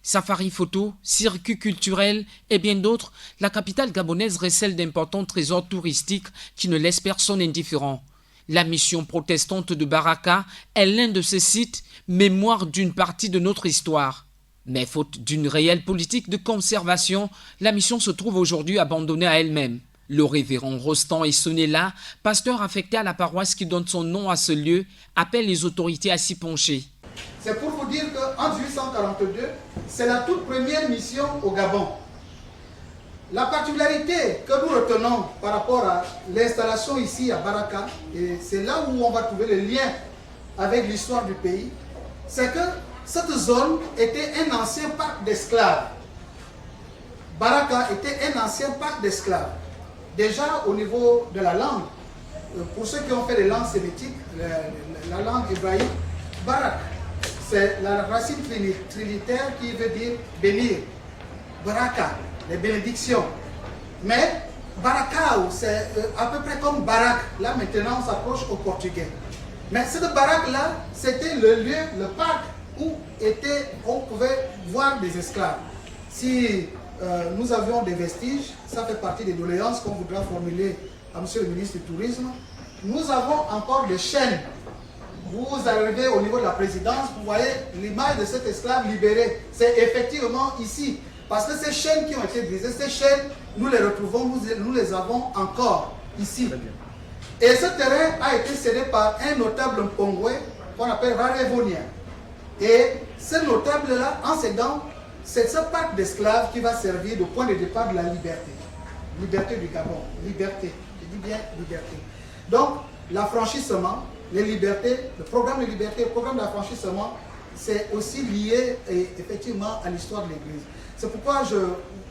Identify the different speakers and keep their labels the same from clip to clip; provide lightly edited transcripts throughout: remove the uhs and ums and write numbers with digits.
Speaker 1: Safari photo, circuit culturel et bien d'autres, la capitale gabonaise recèle d'importants trésors touristiques qui ne laissent personne indifférent. La mission protestante de Baraka est l'un de ces sites, mémoire d'une partie de notre histoire. Mais faute d'une réelle politique de conservation, la mission se trouve aujourd'hui abandonnée à elle-même. Le révérend Rostand Essonela, pasteur affecté à la paroisse qui donne son nom à ce lieu, appelle les autorités à s'y pencher.
Speaker 2: C'est pour vous dire qu'en 1842, c'est la toute première mission au Gabon. La particularité que nous retenons par rapport à l'installation ici à Baraka, et c'est là où on va trouver le lien avec l'histoire du pays, c'est que cette zone était un ancien parc d'esclaves. Baraka était un ancien parc d'esclaves. Déjà au niveau de la langue, pour ceux qui ont fait les langues sémitiques, la langue hébraïque, Barak, c'est la racine trinitaire qui veut dire bénir. Baraka, les bénédictions. Mais Barakao, c'est à peu près comme Barak. Là maintenant on s'approche au portugais. Mais cette Barak-là, c'était le lieu, le parc où on pouvait voir des esclaves. Si nous avions des vestiges, ça fait partie des doléances qu'on voudra formuler à M. le ministre du Tourisme. Nous avons encore des chaînes. Vous arrivez au niveau de la présidence, vous voyez l'image de cet esclave libéré. C'est effectivement ici. Parce que ces chaînes qui ont été brisées, ces chaînes, nous les retrouvons, nous les avons encore ici. Et ce terrain a été cédé par un notable Mpongwe qu'on appelle Rarévonien. Et ce notable-là, en cédant, c'est ce parc d'esclaves qui va servir de point de départ de la liberté. Liberté du Gabon, liberté, je dis bien liberté. Donc, l'affranchissement, les libertés, le programme de liberté, le programme d'affranchissement, c'est aussi lié effectivement à l'histoire de l'Église. C'est pourquoi je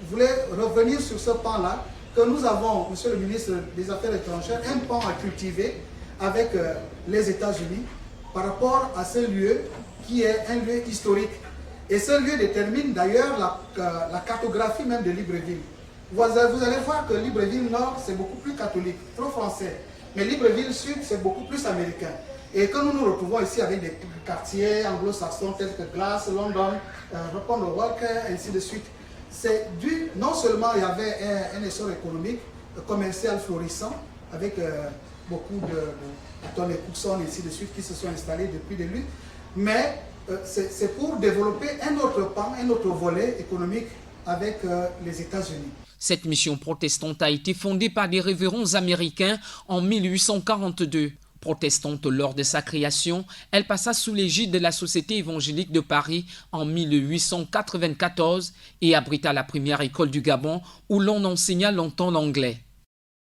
Speaker 2: voulais revenir sur ce pan-là, que nous avons, Monsieur le ministre des Affaires étrangères, un pan à cultiver avec les États-Unis par rapport à ce lieu qui est un lieu historique. Et ce lieu détermine d'ailleurs la cartographie même de Libreville. Vous allez voir que Libreville Nord, c'est beaucoup plus catholique, trop français. Mais Libreville Sud, c'est beaucoup plus américain. Et que nous nous retrouvons ici avec des quartiers anglo-saxons tels que Glass, London, Ripon de Walker, ainsi de suite. C'est dû, non seulement il y avait un essor économique, commercial florissant, avec beaucoup de Tony Cookson, ainsi de suite, qui se sont installés depuis des luttes, mais c'est pour développer un autre pan, un autre volet économique avec les États-Unis.
Speaker 1: Cette mission protestante a été fondée par des révérends américains en 1842. Protestante lors de sa création, elle passa sous l'égide de la Société évangélique de Paris en 1894 et abrita la première école du Gabon où l'on enseigna longtemps l'anglais.